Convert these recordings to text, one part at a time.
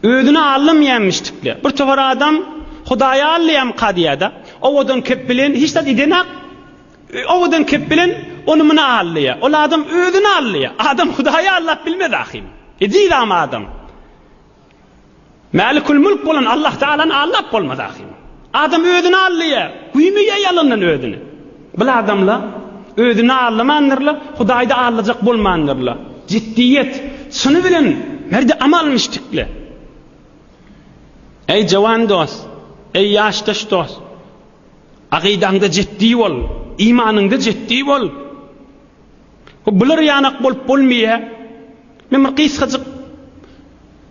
Ödünü alınmayanmıştıkla. Bir tofar adam Hudaya allayam kadiyada. Ovadan kepbilen hiç de idenak. Ovadan kepbilen onu mına allaya. Ola adam ödünü allaya. Adam Hudaya Allah bilmez ahim. Değil ama adam. Malikul mulk bolan Allah Teala'nın Allah bolmaz ahim. Adam ödünü allaya. Kuymuya yalanın ödünü. Bil adamla ödünü allamanırla Hudayda allacak bolmanırla. Ciddiyet. Şunu bilen nerede amalmıştıkla. Ey cavan dost, ey yaştaş dost, aqidanda ciddi ol, imanında ciddi ol. Bular yanak bolup bolmaya. Men bir qysqaçyk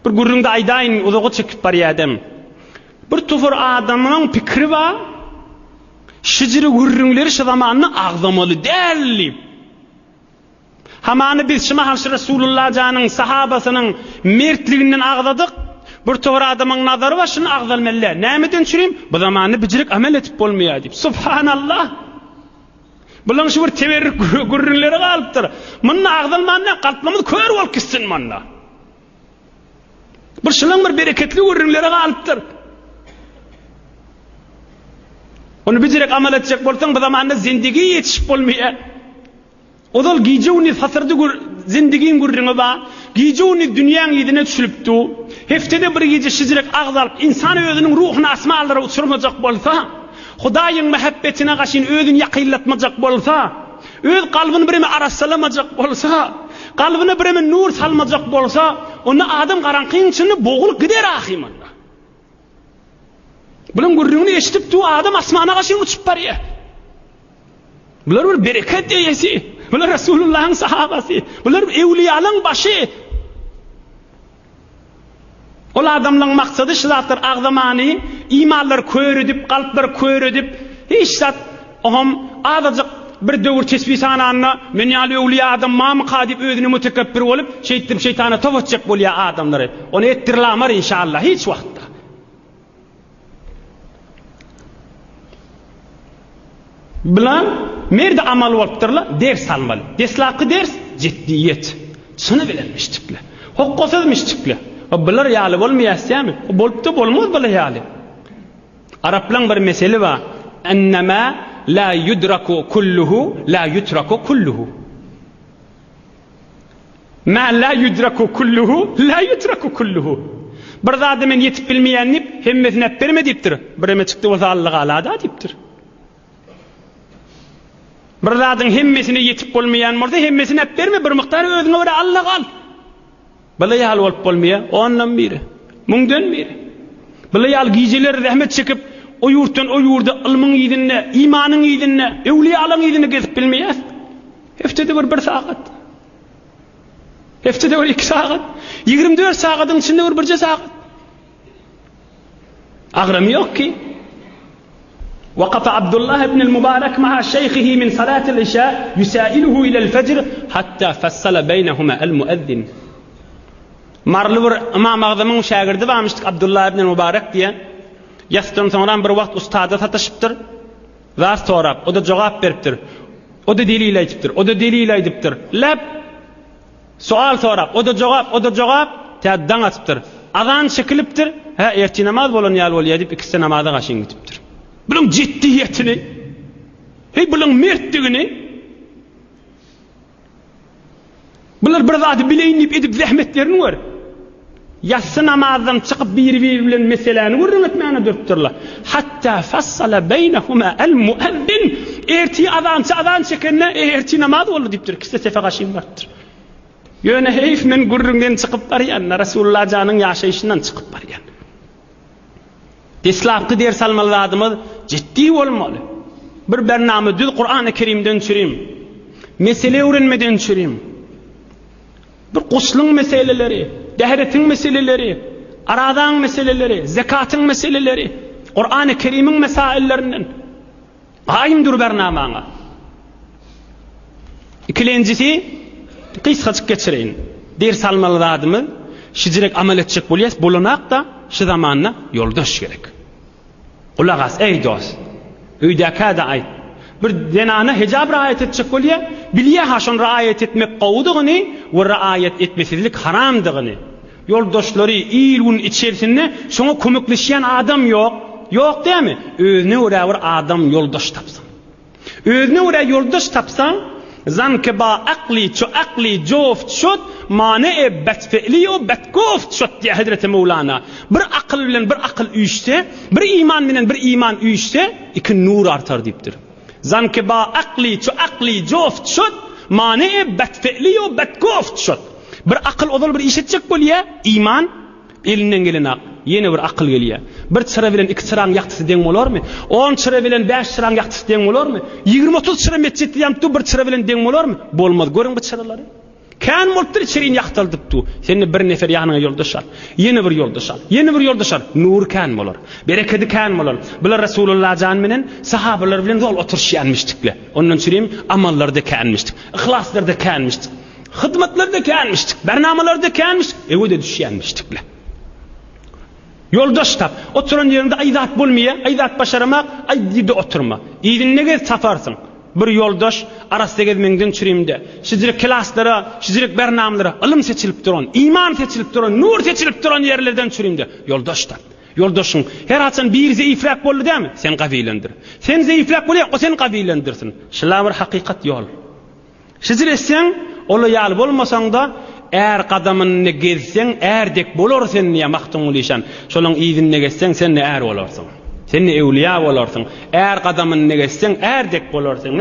bir gurrunda aydayn uzağa çekip barýadym. Bir tofar adamyň pikri var. Şijiri gurrunları şu zamanını ağzamalı däl. Hamany biz şima Hazreti Resulullah janyň sahabasynyň mertliginden ağladyk. Bir tofar adamyň nazary var şunu ağzalmaly. Nämeden çürüm? Bu zamany bijirik amel etip bolmaýar diýip. Subhanallah. Bulan şu bir teberrük gurrunları galypdyr. Muny ağzalmanyna galplamyz kör bolup gitsin manna. Bir şulaň bir bereketli gurrunları galypdyr. Onu bijirik amel etjek bolsaň bu zamanda zindigi yetişip bolmaýar. Odal gijewni hasırdy zindigiň gurruny ba, gijewni dünýäň ýedine düşülipdi. Heftede bir gece şijirek ağzalyp insan özüniň ruhuny asmanlara uçurmajak bolsa, Hudaýyň muhabbetine gaşyn özüni ýakynlatmajak bolsa, öz kalbyny bireme arassalamajak bolsa, kalbyny bireme nur salmajak bolsa, onu adam garankyň içinde boğulup gider ahimman. Bulan gurruny eşitipdi adam asmana gaşyn uçup barýar. Bular bir bereket diýesi. Bular Resulullah'ın sahabası. Bular evliyaların başı. Ola adamların maksady şulatdyr agzamany imanlar köýredip, galplar köýredip, hiç zat oham azajyk bir döwür tesbih sananyna men ýaly evliya adam mamy kadip özüni mütekebbir bolup şeýtdim şeytana tawatjak bolýar adamlary. Onu etdirlamar inşallah hiç wagtda. Bilan merde amal bolupdyrlar, ders almaly. Deslapky ders ciddiyet. Şunu bilenmişdikler. Hokkosuzmuşdikler. Bular ýaly bolmaýasmy? Bolupdy bolmaz bular ýaly. Araplarning bir meseli var. Ennema la yudraku kulluhu la yutraku kulluhu. Ma la yudraku kulluhu la yutraku kulluhu. Bir zady men yetip bilmeýänni hemmesine berme diýipdir. Bireme çykdy bolsa Allah alada diýipdir. Bir zadyň hemmesine yetip bolmaýan bolsa hemmesine berme, bir miktar özüňe göre Allah al. Bala ýaly bolup bolmaýar, ondan biri. Muňdan biri. Bala ýaly gijeler rahmet çekip o ýurtdan o ýurda ilmiň ýedine, imanyň ýedine, ewliýalaryň ýedine gezip bilmeýär. Heftede bir saat. Heftede bir 2 saat. 24 saatyň içinde bir saat. Agram ýok ki. وقف عبد الله بن المبارك مع شيخه من صلاة العشاء يسائله إلى الفجر حتى فصل بينهما المؤذن. Marly bir imam agzamyň şagirdi barmyşdyk Abdullah ibn Mubarak diýen. Ýasdan soňra bir wagt ustada sataşypdyr. Zat sorap, o da jogap beripdir. O da delil aýdypdyr. O da delil aýdypdyr. Lep sual sorap, o da jogap täzeden açypdyr. Azan çekilipdir. Ha erti namaz bolan ýaly bolýar diýip ikisi namaza gaşyň gitipdir. Bunun ciddiyetini, bunun mertligini, bular bir zat bileýin edip zähmetlerini var. Yatsı namazdan çıkıp bir bilen meseleni görünmetmeyene dörttürler. Hatta fassala beynehuma el muezzin. Erti azan çekenine erti namaz oldu deyiptir. Kiste sefe gaşyň bardyr. Ýöne heyf men gurrundan çıkıp barýan, Resulullah janyň ýaşaýşyndan çıkıp barýan. Deslapky ders almaly adamyz ciddi bolmaly. Bir bername düz Kur'an-ı Kerimden çürim. Mesele öğrenmeden çürim. Bir guslyň meseleleri, dehretin meseleleri, aradan meseleleri, zekatyň meseleleri, Kur'an-ı Kerim'in mesaillerinden aýym dur bernamaňa. İkilenjisi kysgaçyk geçireýin. Ders almaly adamyz şijirek amel etjek bolýas, bolanak da şu zamanna yoldaş gerek. Ulagas ey dost. Öýdäkä da aýt. Bir denana hijab raýat etjek bolýar, bilýär haşon raýat etmek gowdugyny we raýat etmesizlik haramdygyny. Yoldaşları iyilgun içerisinde şuna kömekleşen adam yok. Yok değil mi? Özüne göre bir adam yoldaş tapsan. Özüne göre yoldaş tapsan, zanke ba akli joft şut, mane betfe'li o betkoft şut diye Hazreti Mevlana. Bir akıl bilen bir akıl uyuşsa, bir iman bilen bir iman uyuşsa, iki nur artar deyiptir. Zanke ba akli joft şut, mane betfe'li o betkoft şut. Bir akıl odal bir işitecek bolya, iman elinden gelen ak. Yeni bir akıl geliyor. Bir çıra bilen iki çırağın yaktısı den bolar mı? 10 çıra bilen 5 çırağın yaktısı den bolar mı? 20-30 çıra metçetli yamtı bir çıra bilen den bolar mı? Bolmaz. Görün bu çıraları. Kan molttur içeriğin yaktaldıptı. Seni bir nefer yanına yoldaş al. Yeni bir yoldaş al. Yeni bir yoldaş al. Nur kan bolar. Bereketi kan bolar. Bular Resulullah can menen sahabeler bilen zol oturuşyanmıştıkla. Ondan süreyim amallarda kanmıştık. İhlaslarda kanmıştık. Hizmetlarda kanmıştık. Bernamalarda kanmıştık. Evde düşyanmıştıkla. Yoldaş tap. Oturan yerinde aydat bulmaya, aydat başaramak, aydide oturma. İyidin nege safarsın? Bir yoldaş arasında gezmenden çürüyümde. Şizirek klaslara, şizirek bernamlara, ılım seçilip duran, iman seçilip duran, nur seçilip duran yerlerden çürüyümde. Yoldaş tap. Yoldaşın her atsan bir zayıflak bollu değil mi? Sen kavilendir. Sen zayıflak bollu, o sen kavilendirsin. Şıla bir hakikat yol. Şizirek sen, ola yal bolmasan da, eğer kadamını gezsen, erdek bolor sen niye mahtun oluşan. Şolun iyidinne gezsen, sen ne er olarsın. Sen ne evliya olarsın. Eğer kadamını gezsen, erdek bolor sen.